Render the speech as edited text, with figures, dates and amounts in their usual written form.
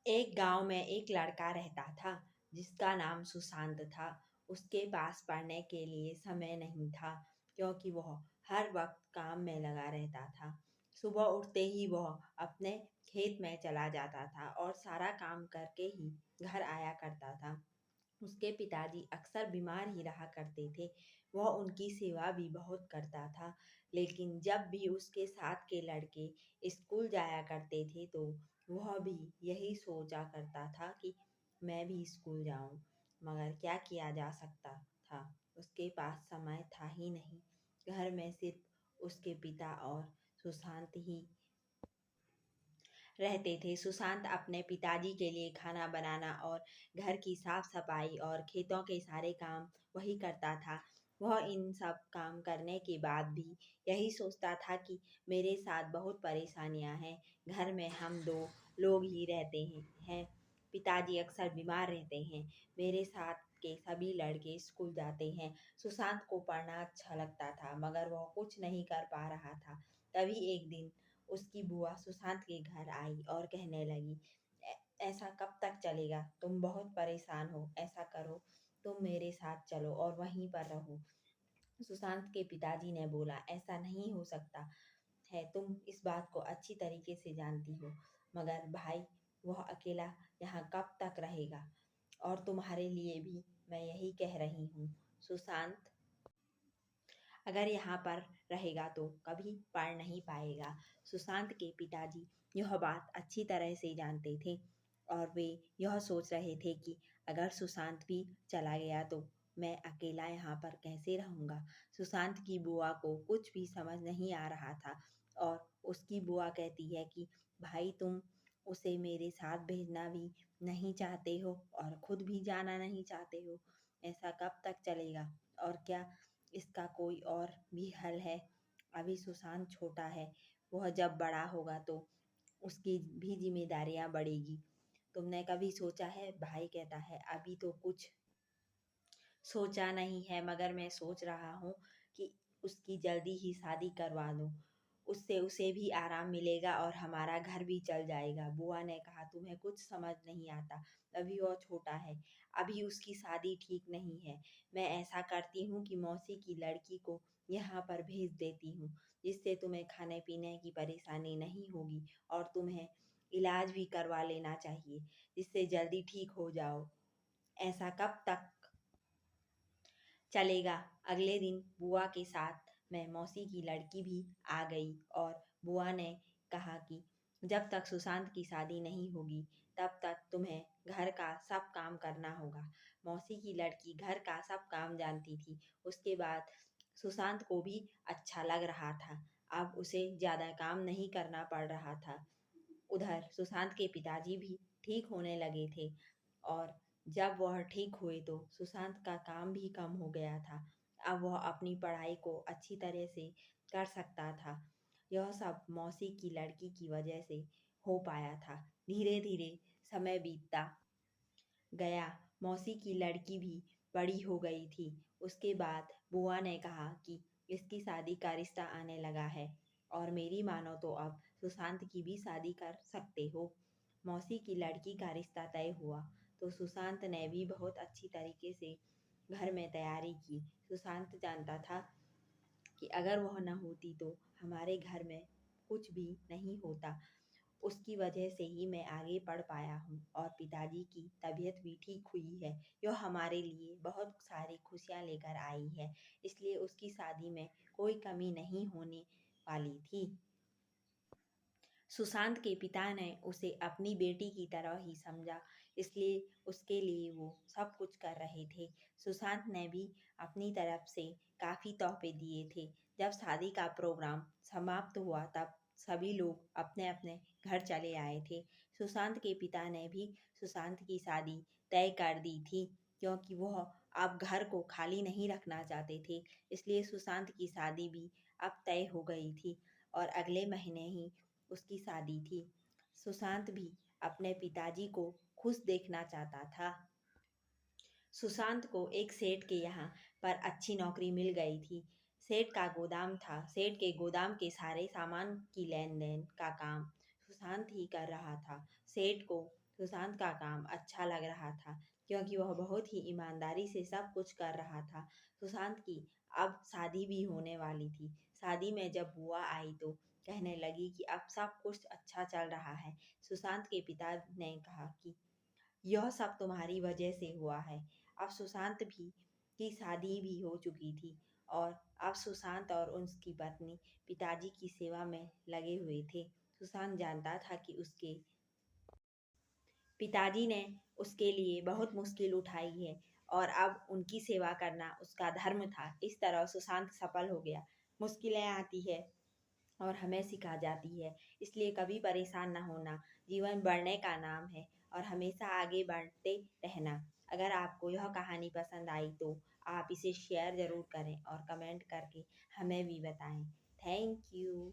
एक गांव में एक लड़का रहता था जिसका नाम सुशांत था। उसके पास पढ़ने के लिए समय नहीं था क्योंकि वह हर वक्त काम में लगा रहता था। सुबह उठते ही वह अपने खेत में चला जाता था और सारा काम करके ही घर आया करता था। उसके पिताजी अक्सर बीमार ही रहा करते थे। वह उनकी सेवा भी बहुत करता था, लेकिन जब भी उसके साथ के लड़के स्कूल जाया करते थे तो वह भी यही सोचा करता था कि मैं भी स्कूल जाऊं। मगर क्या किया जा सकता था, उसके पास समय था ही नहीं। घर में सिर्फ उसके पिता और सुशांत ही रहते थे। सुशांत अपने पिताजी के लिए खाना बनाना और घर की साफ सफाई और खेतों के सारे काम वही करता था। वह इन सब काम करने के बाद भी यही सोचता था कि मेरे साथ बहुत परेशानियां हैं। घर में हम दो लोग ही रहते हैं। पिताजी अक्सर बीमार रहते हैं। मेरे साथ के सभी लड़के स्कूल जाते हैं। सुशांत को पढ़ना अच्छा लगता था मगर वह कुछ नहीं कर पा रहा था। तभी एक दिन उसकी बुआ सुशांत के घर आई और कहने लगी, ऐसा कब तक चलेगा? तुम बहुत परेशान हो। ऐसा करो, तुम मेरे साथ चलो और वहीं पर रहो। सुशांत के पिताजी ने बोला, ऐसा नहीं हो सकता है। तुम इस बात को अच्छी तरीके से जानती हो। मगर भाई, वह अकेला यहाँ कब तक रहेगा? और तुम्हारे लिए भी मैं यही कह रही हूँ। सुशांत अगर यहाँ पर रहेगा तो कभी पढ़ नहीं पाएगा। सुशांत के पिताजी यह बात अच्छी तरह से जानते थे और वे यह सोच रहे थे कि अगर सुशांत भी चला गया तो मैं अकेला यहाँ पर कैसे रहूँगा। सुशांत की बुआ को कुछ भी समझ नहीं आ रहा था और उसकी बुआ कहती है कि भाई, तुम उसे मेरे साथ भेजना भी नहीं चाहते हो और खुद भी जाना नहीं चाहते हो। ऐसा कब तक चलेगा? और क्या इसका कोई और भी हल है? अभी सुशांत छोटा है, वह जब बड़ा होगा तो उसकी भी जिम्मेदारियां बढ़ेगी। तुमने कभी सोचा है? भाई कहता है, अभी तो कुछ सोचा नहीं है मगर मैं सोच रहा हूँ कि उसकी जल्दी ही शादी करवा दूँ। उससे उसे भी आराम मिलेगा और हमारा घर भी चल जाएगा। बुआ ने कहा, तुम्हें कुछ समझ नहीं आता। अभी वो छोटा है, अभी उसकी शादी ठीक नहीं है। मैं ऐसा करती हूँ कि मौसी की लड़की को यहाँ पर भेज देती हूँ, जिससे तुम्हें खाने पीने की परेशानी नहीं होगी और तुम्हें इलाज भी करवा लेना चाहिए, जिससे जल्दी ठीक हो जाओ। ऐसा कब तक चलेगा? अगले दिन बुआ के साथ मैं मौसी की लड़की भी आ गई और बुआ ने कहा कि जब तक सुशांत की शादी नहीं होगी तब तक तुम्हें घर का सब काम करना होगा। मौसी की लड़की घर का सब काम जानती थी। उसके बाद सुशांत को भी अच्छा लग रहा था। अब उसे ज्यादा काम नहीं करना पड़ रहा था। उधर सुशांत के पिताजी भी ठीक होने लगे थे और जब वह ठीक हुए तो सुशांत का काम भी कम हो गया था। अब वह अपनी पढ़ाई को अच्छी तरह से कर सकता था। यह सब मौसी की लड़की की वजह से हो पाया था। धीरे धीरे समय बीतता गया। मौसी की लड़की भी बड़ी हो गई थी। उसके बाद बुआ ने कहा कि इसकी शादी का रिश्ता आने लगा है और मेरी मानो तो अब सुशांत की भी शादी कर सकते हो। मौसी की लड़की का रिश्ता तय हुआ तो सुशांत ने भी बहुत अच्छी तरीके से घर में तैयारी की। सुशांत जानता था कि अगर वह न होती तो हमारे घर में कुछ भी नहीं होता। उसकी वजह से ही मैं आगे पढ़ पाया हूँ और पिताजी की तबीयत भी ठीक हुई है। यह हमारे लिए बहुत सारी खुशियाँ लेकर आई है, इसलिए उसकी शादी में कोई कमी नहीं होने वाली थी। सुशांत के पिता ने उसे अपनी बेटी की तरह ही समझा, इसलिए उसके लिए वो सब कुछ कर रहे थे। सुशांत ने भी अपनी तरफ से काफ़ी तोहफे दिए थे। जब शादी का प्रोग्राम समाप्त हुआ तब सभी लोग अपने अपने घर चले आए थे। सुशांत के पिता ने भी सुशांत की शादी तय कर दी थी क्योंकि वह अब घर को खाली नहीं रखना चाहते थे। इसलिए सुशांत की शादी भी अब तय हो गई थी और अगले महीने ही उसकी शादी थी। सुशांत भी अपने पिताजी को खुश देखना चाहता था। सुशांत को एक सेठ के यहाँ पर अच्छी नौकरी मिल गई थी। सेठ का गोदाम था। सेठ के गोदाम के सारे सामान की लेन देन का काम सुशांत ही कर रहा था। सेठ को सुशांत का काम अच्छा लग रहा था क्योंकि वह बहुत ही ईमानदारी से सब कुछ कर रहा था। सुशांत की अब शादी भी होने वाली थी। शादी में जब बुआ आई तो कहने लगी कि अब सब कुछ अच्छा चल रहा है। सुशांत के पिता ने कहा कि यह सब तुम्हारी वजह से हुआ है। अब सुशांत भी की शादी भी हो चुकी थी और अब सुशांत और उसकी पत्नी पिताजी की सेवा में लगे हुए थे। सुशांत जानता था कि उसके पिताजी ने उसके लिए बहुत मुश्किल उठाई है और अब उनकी सेवा करना उसका धर्म था। इस तरह सुशांत सफल हो गया। मुश्किलें आती है और हमें सिखा जाती है, इसलिए कभी परेशान ना होना जीवन बढ़ने का नाम है और हमेशा आगे बढ़ते रहना। अगर आपको यह कहानी पसंद आई तो आप इसे शेयर ज़रूर करें और कमेंट करके हमें भी बताएं। Thank you.